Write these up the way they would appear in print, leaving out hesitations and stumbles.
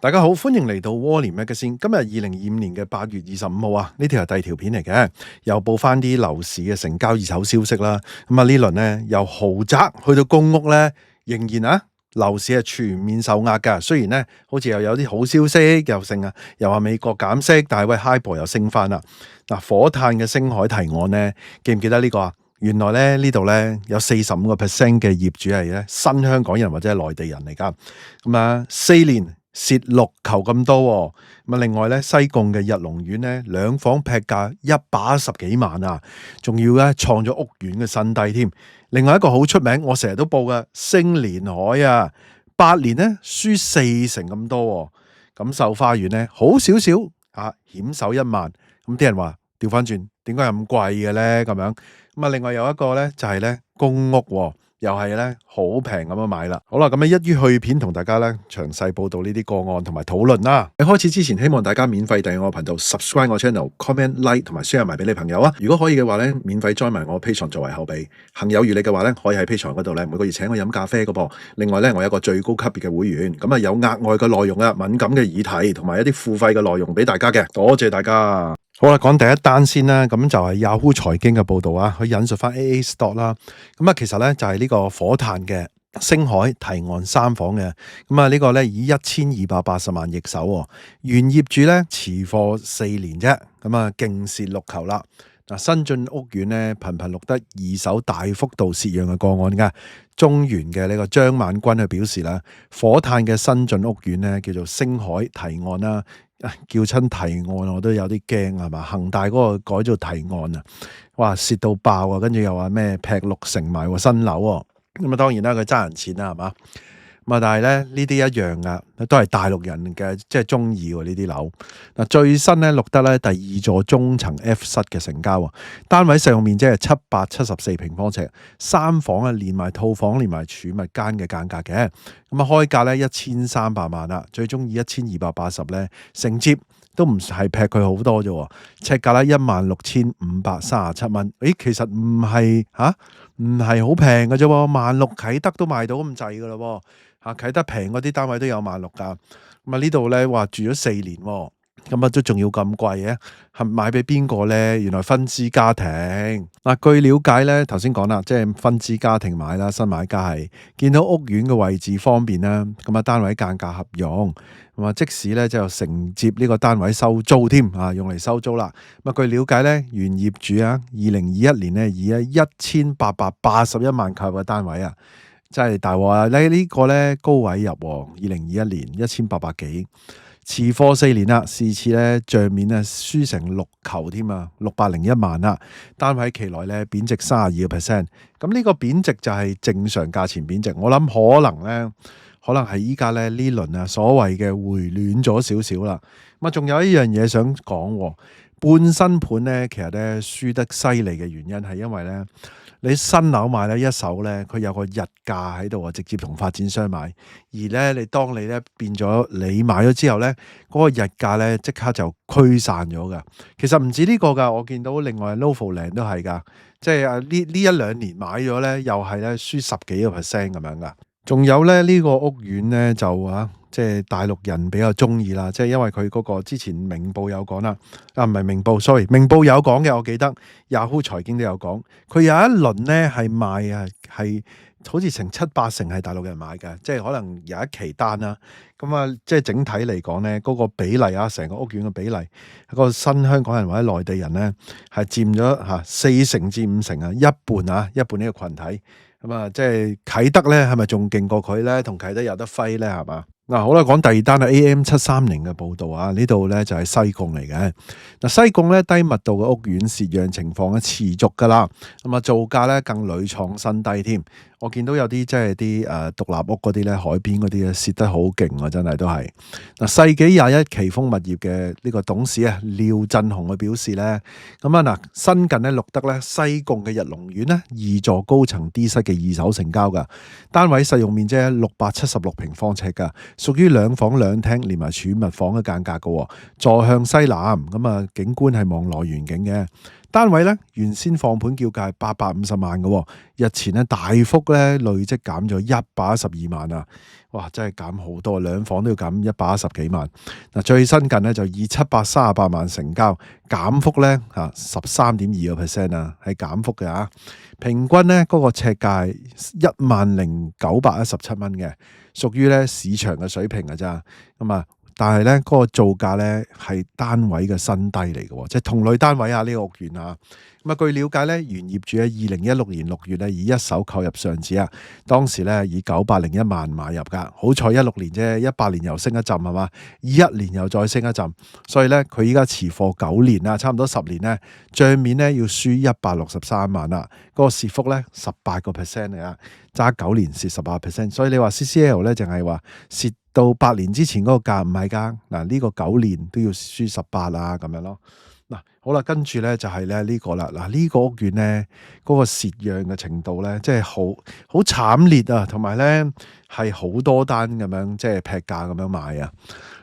大家好，歡迎嚟到窩廉 Magazine。今日2025年嘅8月25號啊，呢條係第二條片嚟嘅，又報翻啲樓市嘅成交二手消息啦。咁啊呢輪呢，由豪宅去到公屋呢，仍然啊樓市係全面受壓噶。雖然呢，好似又有啲好消息又升啊，又話美國減息，但係喂 HIBOR 又升翻啦。嗱，火炭嘅星海提案呢，記唔記得呢個啊？原來咧呢度咧有45%嘅業主係咧新香港人或者係內地人嚟噶。咁啊4年蝕6球咁多，咁啊另外咧西貢嘅日龍苑咧兩房劈價110幾萬啊，仲要咧創咗屋苑嘅新低添。另外一個好出名，我成日都報嘅星連海啊，8年咧輸4成咁多。錦繡花園咧好少少啊，險守1萬。咁啲人話調翻轉，點解咁貴嘅咧？咁樣咁啊，另外有一個咧就係咧公屋。又係咧好平咁樣買啦。好啦，咁啊一於去片同大家咧詳細報道呢啲個案同埋討論啦。喺開始之前，希望大家免費訂閱我頻道 ，subscribe 我 channel，comment like 同埋 share 埋俾你朋友啊。如果可以嘅話咧，免費 join 埋我 Patreon 作為後備。行有餘力嘅話咧，可以喺 Patreon 嗰度咧每個月請我飲咖啡嘅噃。另外咧，我有個最高級別嘅會員，咁啊有額外嘅內容啊，敏感嘅議題同埋一啲付費嘅內容俾大家嘅。多謝大家。好啦，講第一單先啦，咁就係 Yahoo 財經嘅報道啊，佢引述翻 AA Stock 啦，咁啊其實咧就係呢個火炭嘅星海提案3房嘅，咁啊呢個咧以1280萬易手，原業主咧持貨4年啫，咁啊勁蝕6球啦。嗱，新進屋苑咧頻頻錄得二手大幅度蝕讓嘅個案噶，中原嘅呢個張萬軍去表示啦，火炭嘅新進屋苑咧叫做星海提案啦。叫親提案我都有啲驚係嘛，恒大嗰個改做提案啊，哇蝕到爆啊，跟住又話咩劈6成埋新樓喎，咁啊當然啦佢爭人錢啦係嘛，咁啊但係咧呢啲一樣噶，都係大陸人嘅即係中意呢啲樓。嗱最新咧錄得咧第2座中層 F 室嘅成交，單位實用面積係774平方尺，3房啊連埋套房連埋儲物間嘅間隔嘅，咁啊開價咧1300萬啦，最終以1280咧承接，都唔係劈佢好多啫，尺價咧16537蚊。誒其實唔係唔係好平嘅啫，16000啟德都賣到咁滯噶咯。啟德平嗰啲單位都有16000噶，咁啊呢度咧話住咗4年，咁啊都仲要咁貴嘅，係買俾邊個咧？原來分支家庭。嗱，據了解咧，頭先講啦，即係分支家庭買啦，新買家係見到屋苑嘅位置方便啦，咁啊單位間隔合用，咁啊即使咧就承接呢個單位收租添啊，用嚟收租啦。咁啊據了解咧，原業主啊，2021年咧以1881萬購入嘅單位啊。真係大鑊啊！呢個咧高位入，2021年1800幾，持貨4年啦，是次咧帳面咧輸成6球添啊，601萬啦，單位期內咧貶值32%，咁呢個貶值就係正常價錢貶值，我諗可能係依家咧呢輪啊所謂嘅回暖咗少少啦。咁啊仲有一樣嘢想講，半新盤咧其實咧輸得犀利嘅原因係因為咧。你新樓買咧一手咧，佢有個日價喺度啊，直接同發展商買。而咧，當你咧變咗你買咗之後咧，嗰個日價咧即刻就驅散咗噶。其實唔止呢個噶，我見到另外 Novoland 都係噶，即係呢1-2年買咗咧，又係咧輸10幾個%咁樣噶。仲有咧呢個屋苑咧就即係大陸人比較中意啦，即係因為佢嗰個之前明報有講啦，唔係明報 ，sorry， 明報有講嘅，我記得 Yahoo 財經都有講，佢有一輪咧係賣啊，係好似成7-8成係大陸人買嘅，即係可能有一期單啦，咁啊即係整體嚟講咧，嗰個比例啊，成個屋苑嘅比例，個新香港人或者內地人咧係佔咗4成至5成啊，一半呢個群體，咁啊即係啟德咧係咪仲勁過佢咧？同啟德有得揮咧係嘛？嗱，好啦，講第二單係 AM730嘅報道啊，呢度咧就係西貢嚟嘅。嗱，西貢咧低密度嘅屋苑蝕讓情況咧持續噶啦，咁啊造價咧更屢創新低添。我見到有啲即係啲獨立屋嗰啲咧，海邊嗰啲咧蝕得好勁啊，真係都係。嗱，世紀21奇豐物業嘅呢個董事啊廖振雄佢表示咧，咁啊嗱，新近咧錄得咧西貢嘅日龍苑咧2座高層 D 室嘅二手成交噶，單位實用面積676平方尺噶，屬於2房2廳連埋儲物房嘅間隔噶，坐向西南，咁啊景觀係望內園景嘅。單位咧原先放盤叫價係850萬嘅喎，日前咧大幅咧累積減咗112萬啊！哇，真係減好多，兩房都要減110幾萬。嗱，最新近咧就以738萬成交，減幅咧13.2%啊，係減幅嘅啊。平均咧嗰個尺價係10,917蚊嘅，屬於咧市場嘅水平嘅咋。咁啊，但係咧嗰個造價咧係單位嘅新低嚟嘅喎，即係同類單位啊，呢個屋苑啊。咁啊，據了解咧，原業主喺2016年6月咧以一手購入上址啊，當時咧以901萬買入㗎。好彩16年啫，18年又升一陣係嘛，21年又再升一陣，所以咧佢依家持貨9年啦，差唔多10年咧，帳面咧要輸163萬啦，嗰個蝕幅咧18%嚟啊，揸9年蝕18%，所以你話 CCL 咧淨係話蝕到8年之前嗰個價唔係㗎，嗱呢個9年都要輸18啊咁樣咯。嗱，好啦，跟住咧就係咧呢個啦，嗱呢個屋苑咧嗰個蝕讓嘅程度咧，即係好慘烈啊，同埋咧係好多單咁樣即係劈價咁樣賣啊。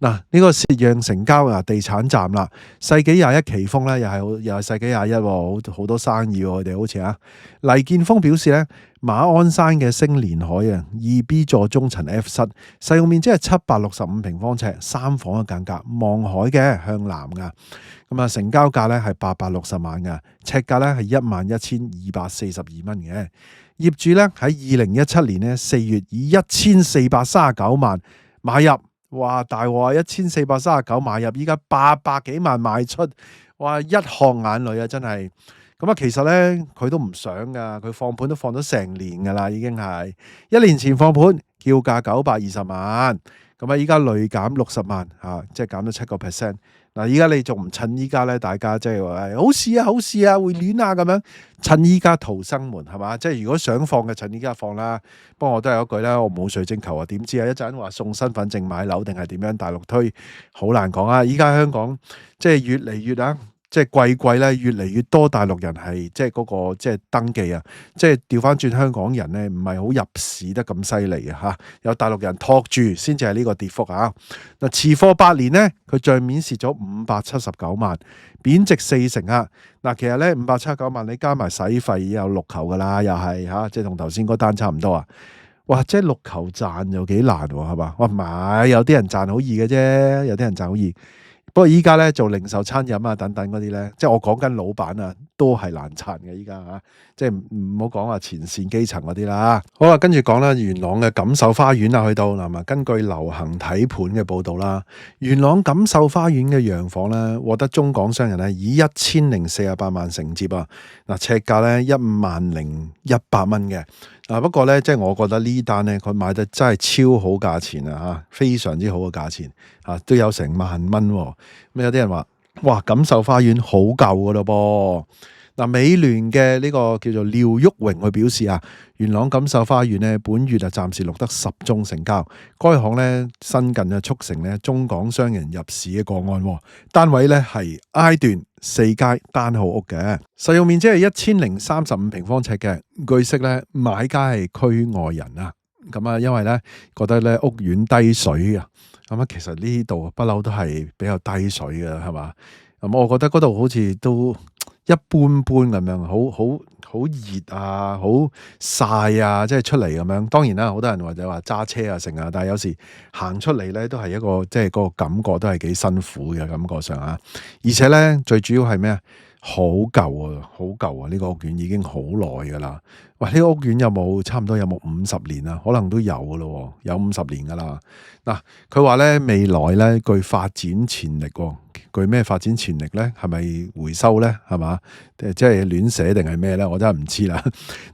嗱，呢個蝕讓成交啊，地產站啦，世紀21奇峰咧，又係世紀21喎，好多生意喎，佢哋好似啊。黎建峰表示咧，馬鞍山嘅星連海啊，2B 座中層 F 室，使用面積係765平方尺，3房嘅間隔，望海嘅，向南噶。咁啊，成交價咧係860萬噶，尺價咧係11,242蚊嘅。業主咧喺2017年咧4月以1439萬買入。哇！大鑊啊，1439買入，依家800幾萬賣出，哇！一殼眼淚啊，真係。咁啊，其實咧佢都唔想噶，佢放盤都放咗成年噶啦，已經係1年前放盤，叫價920萬，咁啊依家累減60萬嚇，即係減咗7%。嗱，依家你仲唔趁依家咧？大家即係話好事啊，好事啊，回暖啊咁樣，趁依家逃生門係嘛？即係如果想放嘅，趁依家放啦。不過我都係嗰句啦，我冇水晶球啊，點知啊？一陣話送身份證買樓定係點樣？大陸推好難講啊！依家香港即係越嚟越啊〜即係季咧，越嚟越多大陸人係即係嗰個即係登記啊！即係調翻轉香港人咧，唔係好入市得咁犀利啊！嚇，有大陸人托住先至係呢個跌幅啊！嗱，持貨8年咧，佢帳面蝕咗579萬，貶值40%啊！嗱，其實咧579萬你加埋使費有6球噶啦，又係嚇，即係同頭先嗰單差唔多啊！哇，即係6球賺又幾難喎，係嘛？哇，唔係有啲人賺好易嘅啫，有啲人賺好易。不過依家咧做零售餐飲啊等等嗰啲咧，即係我講緊老闆啊，都係難撐嘅依家嚇，即係唔好講話前線基層嗰啲啦。好啦，跟住講啦，元朗嘅錦繡花園啊，去到嗱嘛，根據流行睇盤嘅報導啦，元朗錦繡花園嘅洋房咧，獲得中港商人咧以1048萬承接啊，嗱尺價咧10,100蚊嘅。不過咧，即係我覺得呢單咧，佢買得真係超好價錢啊！嚇，非常之好嘅價錢嚇，都有成1,000蚊喎。咁有啲人話：哇，錦繡花園好舊㗎咯噃。嗱，美聯嘅呢個叫做廖旭榮佢表示啊，元朗錦繡花園咧，本月暫時錄得10宗成交。該行咧新近促成咧中港商人入市嘅個案，單位咧係 I 段4街單號屋嘅，實用面積係1035平方尺嘅。據悉咧，買家係區外人啊，咁啊，因為咧覺得咧屋苑低水啊，咁啊，其實呢度不嬲都係比較低水嘅，係嘛？咁我覺得嗰度好似都一般般咁樣，好熱啊，好曬啊，即係出嚟咁樣。當然啦，好多人或者話揸車啊成啊，但係有時行出嚟咧都係一個即係嗰個感覺都係幾辛苦嘅感覺上啊。而且咧最主要係咩啊？好舊啊，好舊啊！呢個屋苑已經好耐噶啦。喂，呢個屋苑有冇差唔多有冇50年啊？可能都有噶咯，有50年噶啦。嗱，佢話咧未來咧具發展潛力喎。具咩發展潛力咧？係咪回收咧？係嘛？即係亂寫定係咩咧？我真係唔知啦。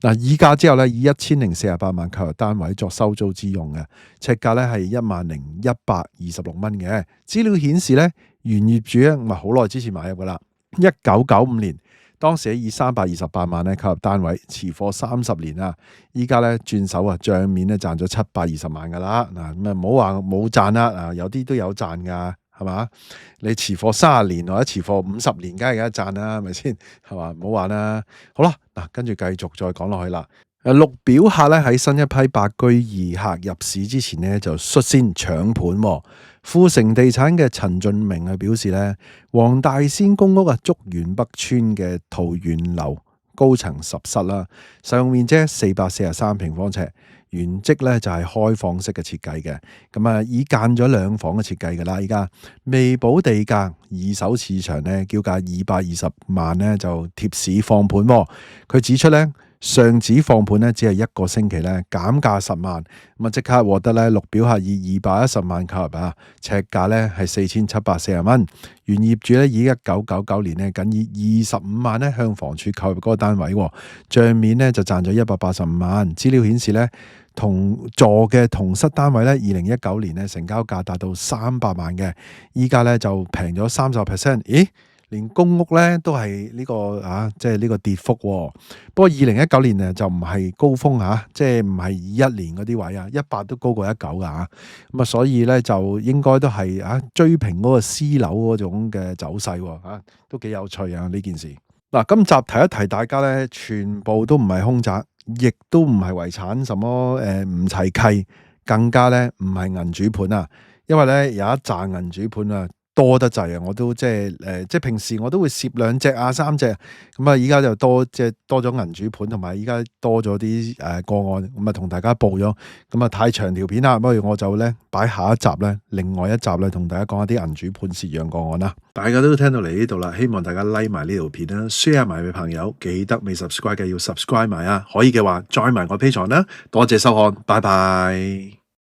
嗱，議價之後咧，以1048萬購入單位作收租之用嘅，尺價咧係10,126蚊嘅。資料顯示咧，原業主咧唔係好耐之前買入噶啦，1995年當時以328萬咧購入單位，持貨30年啦。依家咧轉手啊，帳面咧賺咗720萬噶啦。嗱，咁啊唔好話冇賺啦，啊有啲都有賺噶。係嘛？你持貨30年或者持貨50年，梗係有得賺啦，係咪先？係嘛？唔好玩啦。好啦，嗱，跟住繼續再講落去啦。綠表客咧喺新一批白居二客入市之前呢，就率先搶盤喎。富城地產嘅陳俊明係表示咧，黃大仙公屋啊，竹園北村嘅桃園樓高層10室啦，實用面積443平方尺，原則咧就係開放式嘅設計嘅。咁啊，已間咗兩房嘅設計噶啦，依家未補地價，二手市場咧叫價220萬咧就貼市放盤喎。佢指出咧，上址放盤咧只係一個星期咧減價10萬，咁啊即刻獲得咧綠表客以210萬購入啊，尺價咧係4740蚊。原業主咧以1999年咧僅以25萬咧向房署購入嗰個單位，帳面咧就賺咗185萬。資料顯示咧，同座嘅同室單位咧，2019年咧成交價達到300萬嘅，依家咧就平咗30%。咦？連公屋咧都係呢個即係呢個跌幅喎。不過2019年啊就唔係高峰即係唔係21年嗰啲位啊，18都高過19噶咁啊，所以咧就應該都係追平嗰個私樓嗰種嘅走勢喎，都幾有趣啊呢件事。嗱，今集提一提大家咧，全部都唔係凶宅，亦都唔係遺產，什麼唔齊契，更加咧唔係銀主盤啊，因為咧有一紮銀主盤啊。多得滯啊！我都即係平時我都會攝2隻3隻，咁啊依家就多咗銀主盤，同埋依家多咗啲個案，咁啊同大家報咗，咁啊太長條片啦，不如我就咧擺下一集咧，另外一集咧同大家講一啲銀主盤蝕讓個案啦。大家都聽到嚟呢度啦，希望大家 like 埋呢條片啦 ，share 埋俾朋友，記得未 subscribe 嘅要 subscribe 埋啊！可以嘅話 join 埋我 Patreon啦，多謝收看，拜拜。